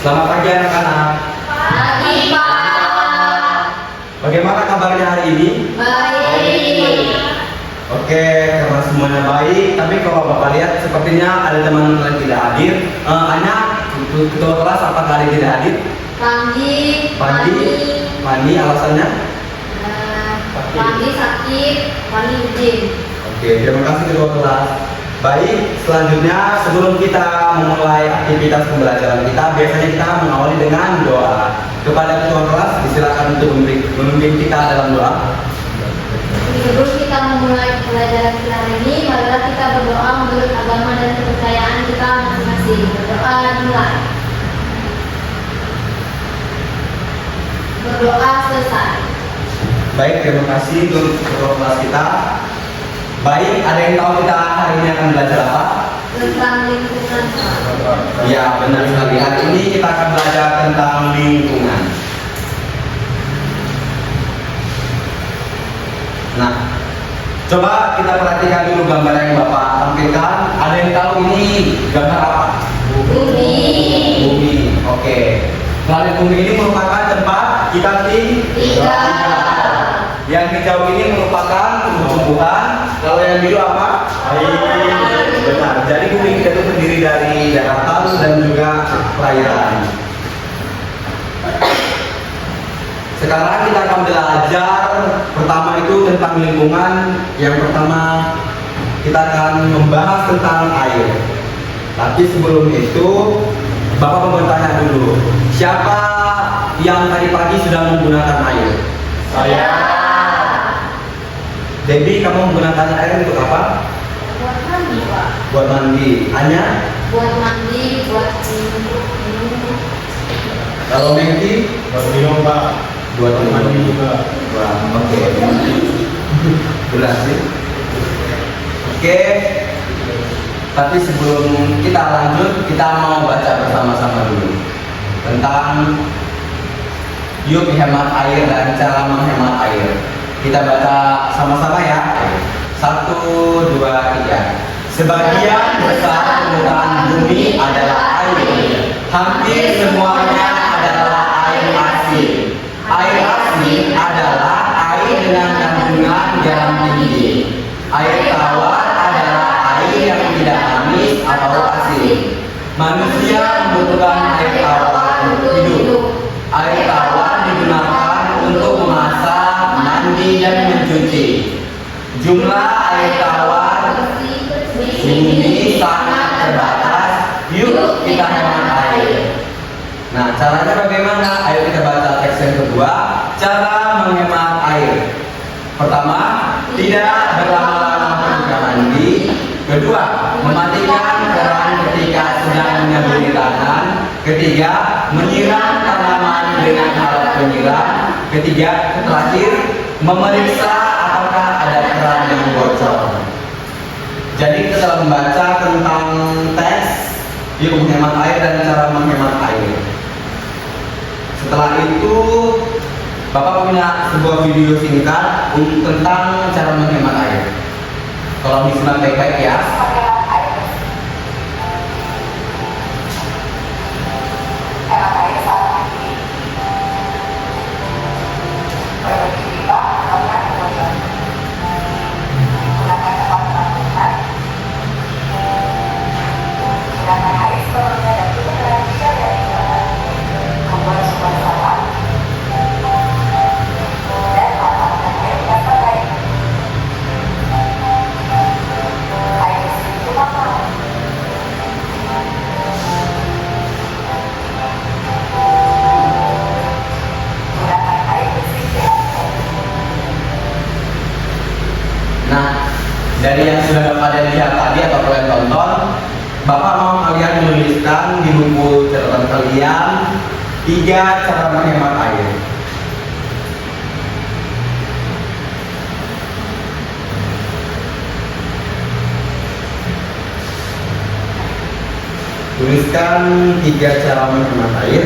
Selamat pagi anak-anak. Pagi, Pak. Bagaimana kabarnya hari ini? Baik. Oke, karena semuanya baik, tapi kalau Bapak lihat sepertinya ada teman yang tidak hadir. Hanya ketua kelas apakah ada yang tidak hadir? Pandi, alasannya? Pandi sakit, Pandi izin. Oke, terima kasih ketua kelas. Baik, selanjutnya sebelum kita memulai aktivitas pembelajaran kita, biasanya kita mengawali dengan doa. Kepada ketua kelas, disilakan untuk memimpin kita dalam doa. Sebelum kita memulai pelajaran kita hari ini, marilah kita berdoa menurut agama dan kepercayaan kita masing-masing. Berdoa dimulai. Berdoa selesai. Baik, terima kasih untuk ketua kelas kita. Baik, ada yang tahu kita hari ini akan belajar apa? Tentang lingkungan. Ya, benar sekali. Hari ini kita akan belajar tentang lingkungan. Nah, coba kita perhatikan dulu gambar yang Bapak tampilkan. Ada yang tahu ini gambar apa? Bumi. Bumi. Oke. Planet bumi ini merupakan tempat kita tinggal. Yang hijau ini merupakan tumbuh-tumbuhan. Kalau yang biru apa? Air. Benar. Jadi bumi kita itu terdiri dari daratan dan juga perairan. Sekarang kita akan belajar pertama itu tentang lingkungan. Yang pertama kita akan membahas tentang air. Tapi sebelum itu Bapak mau bertanya dulu, siapa yang tadi pagi sudah menggunakan air? Saya. Debbie, kamu menggunakan air untuk apa? Buat mandi, Pak. Buat mandi. Anya? Buat mandi, buat minum. Kalau Mengki? Buat minum, Pak. Buat Mandi juga. Wah, oke. Berhasil. Oke. Tapi sebelum kita lanjut, kita mau baca bersama-sama dulu tentang yuk hemat air dan cara menghemat air. Kita baca sama-sama ya. 1, 2, 3. Sebagian besar permukaan bumi adalah air. Hampir semuanya adalah air asin. Air asin adalah air dengan kandungan garam tinggi. Air tawar adalah air yang tidak manis atau asin. Manusia membutuhkan air tawar untuk hidup. Air tawar digunakan untuk memasak, mandi, dan mencuci. Jumlah air tawar ini sangat terbatas. Yuk kita hemat air. Nah, caranya bagaimana? Ayo kita baca teks yang kedua. Cara menghemat air. Pertama, tidak berlama-lama ketika mandi. Kedua, mematikan keran ketika sedang mengambil tangan. Ketiga, menyiram tanaman dengan alat penyiram. Ketiga, terakhir, memeriksa apakah ada keran yang bocor. Jadi kita telah membaca tentang teks yuk menghemat air dan cara menghemat air. Setelah itu, Bapak punya sebuah video singkat tentang cara menghemat air. Tolong disimak baik-baik ya. Dari yang sudah Bapak lihat tadi atau kalian tonton, Bapak mau kalian menuliskan di buku catatan kalian 3 cara menghemat air. Tuliskan 3 cara menghemat air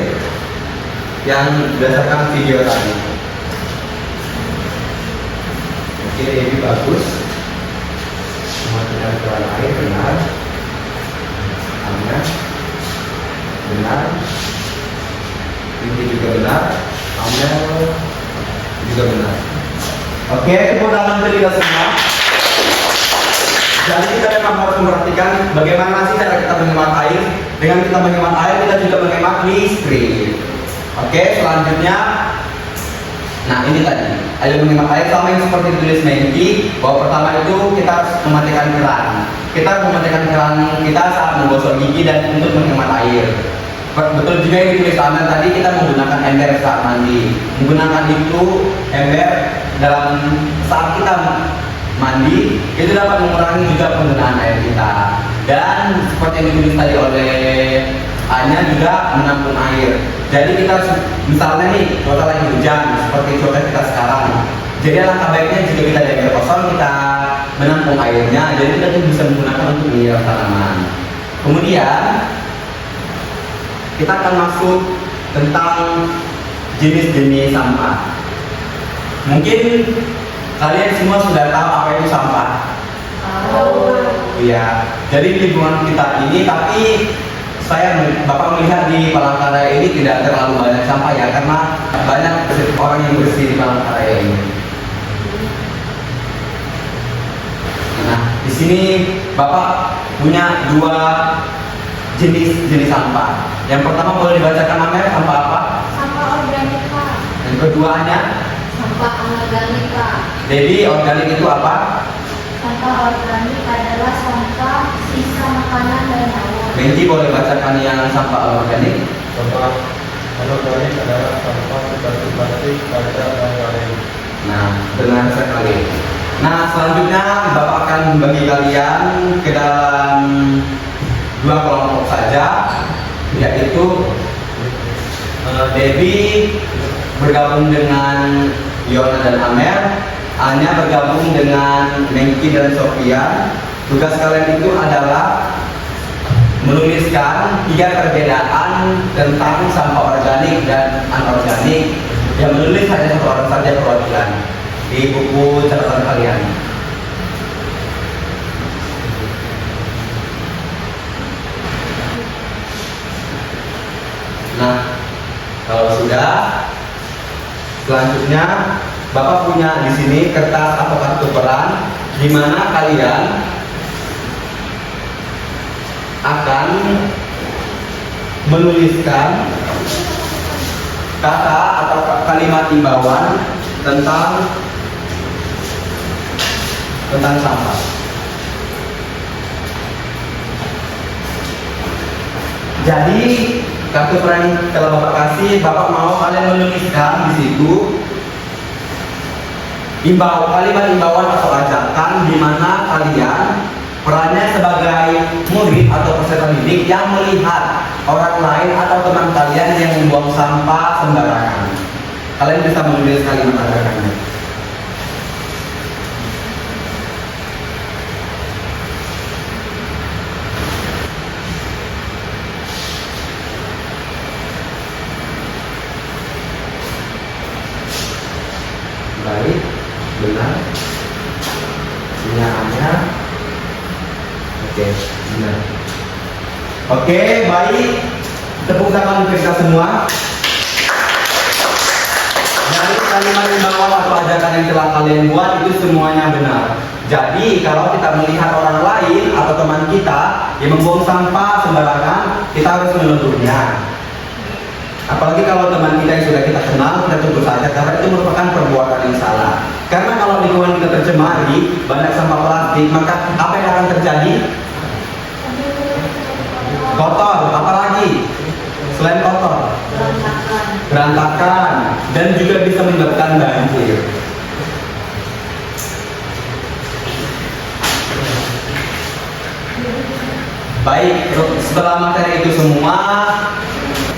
yang berdasarkan video tadi. Oke, ini bagus. Mematikan keran air benar. Benar. Oke, tepuk tangan bagi kita semua. Jadi kita memang harus memperhatikan bagaimana sih cara kita menghemat air. Dengan kita menghemat air, kita juga menghemat listrik. Oke, selanjutnya, nah ini tadi, ayo menghemat air sama yang seperti tulis Mengki, bahwa pertama itu kita harus mematikan keran. Kita harus mematikan keran kita saat menggosok gigi dan untuk menghemat air. Betul juga yang ditulis Amel tadi, kita menggunakan ember saat mandi. Menggunakan itu ember dalam saat kita mandi itu dapat mengurangi juga penggunaan air kita. Dan seperti yang ditulis tadi oleh Anya juga menampung air. Jadi kita misalnya nih cuaca lagi hujan seperti cuaca kita sekarang. Jadi alangkah baiknya jika kita ada ember kosong kita menampung airnya. Jadi kita tuh bisa menggunakan untuk menyiram tanaman. Kemudian kita akan masuk tentang jenis-jenis sampah. Mungkin kalian semua sudah tahu apa itu sampah. Iya. Jadi di lingkungan kita ini, tapi Bapak melihat di Palangkaraya ini tidak terlalu banyak sampah ya, karena banyak orang yang bersih di Palangkaraya ini. Nah, di sini Bapak punya dua jenis sampah. Yang pertama boleh dibacakan Amel, sampah apa? Sampah organik, Pak. Yang keduanya? Sampah anorganik, Pak. Jadi organik itu apa? Sampah organik adalah sampah sisa makanan dan hewan. Benji boleh bacakan yang sampah organik? Sampah anorganik adalah sampah seperti plastik, kaca, dan lain. Nah, benar sekali. Nah, selanjutnya Bapak akan membagi kalian ke dalam dua kelompok saja, yaitu Debbie bergabung dengan Yona dan Amer, Anya bergabung dengan Mengki dan Sofian. Tugas kalian itu adalah menuliskan 3 perbedaan tentang sampah organik dan anorganik. Yang menulis hanya satu orang saja perwakilan di buku catatan kalian. Nah, kalau sudah, selanjutnya Bapak punya di sini kertas atau kartu peran, di mana kalian akan menuliskan kata atau kalimat imbauan tentang sampah. Jadi kartu peran kalau Bapak kasih, Bapak mau kalian menuliskan di situ kalimat imbauan atau ajakan di mana kalian perannya sebagai murid atau peserta didik yang melihat orang lain atau teman kalian yang membuang sampah sembarangan. Kalian bisa menulis kalimat ajakannya. Baik, benar. Penyarannya. Oke, benar. Oke, baik. Tepuk tangan untuk kita semua. Dari kalimat imbauan atau ajakan yang telah kalian buat itu semuanya benar. Jadi kalau kita melihat orang lain atau teman kita yang membuang sampah sembarangan, kita harus menegurnya. Apalagi kalau teman kita yang sudah kita kenal, kita tegur saja karena itu merupakan perbuatan yang salah. Karena kalau lingkungan kita tercemari, banyak sampah plastik, maka apa yang akan terjadi? Kotor, apalagi selain kotor, berantakan, dan juga bisa menyebabkan banjir. Baik, setelah materi itu semua,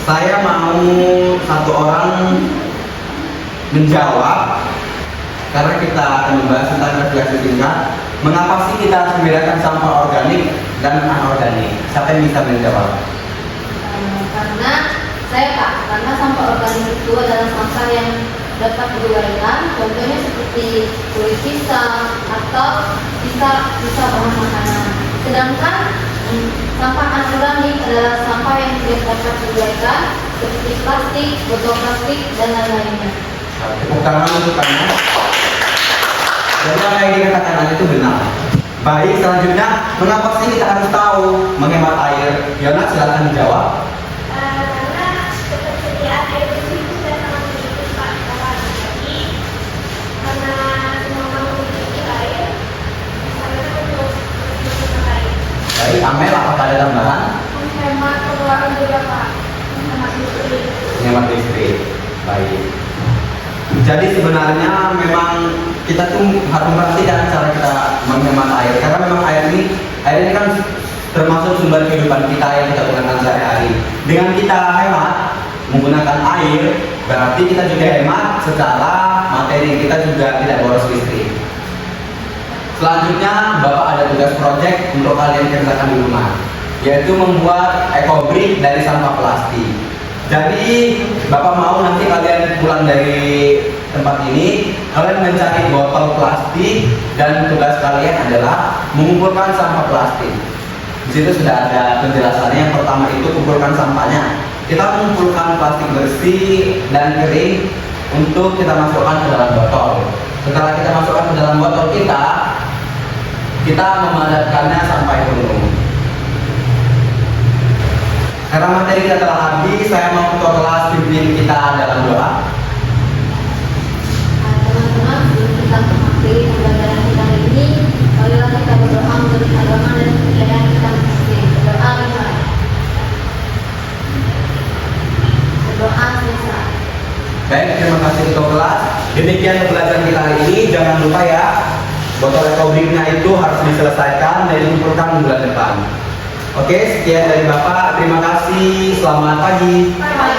saya mau satu orang menjawab, karena kita akan membahas tentang refleksi singkat. Mengapa sih kita harus membedakan sampah organik dan anorganik? Siapa yang bisa menjawab? Karena sampah organik itu adalah sampah yang dapat diuraikan, contohnya seperti kulit pisang atau sisa bahan makanan. Sedangkan sampah anorganik adalah sampah yang tidak dapat diuraikan, seperti plastik, botol plastik, dan lain-lainnya. Tepuk tangan untuk Anda. Jadi apa yang dikatakan Ali itu benar. Baik, selanjutnya, mengapa sih kita harus tahu menghemat air? Yona, silakan dijawab. Karena ketersediaan air bersih itu sudah sangat sedikit Pak kawan. Jadi karena semua orang memiliki air, misalnya untuk air. Baik, Amel, apakah ada tambahan? Menghemat pengeluaran juga Pak, menghemat listrik. Menghemat listrik. Baik. Jadi sebenarnya memang kita tuh harus memperhatikan cara kita menghemat air, karena memang air ini kan termasuk sumber kehidupan kita yang kita gunakan sehari-hari. Dengan kita hemat menggunakan air, berarti kita juga hemat secara materi, kita juga tidak boros listrik. Selanjutnya, Bapak ada tugas proyek untuk kalian kerjakan di rumah, yaitu membuat ekobrik dari sampah plastik. Jadi, Bapak mau nanti kalian pulang dari tempat ini, kalian mencari botol plastik dan tugas kalian adalah mengumpulkan sampah plastik. Di situ sudah ada penjelasannya. Yang pertama itu kumpulkan sampahnya. Kita mengumpulkan plastik bersih dan kering untuk kita masukkan ke dalam botol. Setelah kita masukkan ke dalam botol kita memadatkannya sampai penuh. Karena materi kita telah habis, saya mau ketua kelas pimpin kita dalam doa. Teman-teman, sebelum kita mengakhiri pembelajaran kita hari ini, marilah kita berdoa untuk agama dan kepercayaan kita masing-masing. Berdoa dimulai. Berdoa selesai. Baik, terima kasih ketua kelas. Demikian pembelajaran kita hari ini. Jangan lupa ya, botol ekobriknya itu harus diselesaikan dan dikumpulkan bulan depan. Oke, sekian dari Bapak. Terima kasih. Selamat pagi. Bye.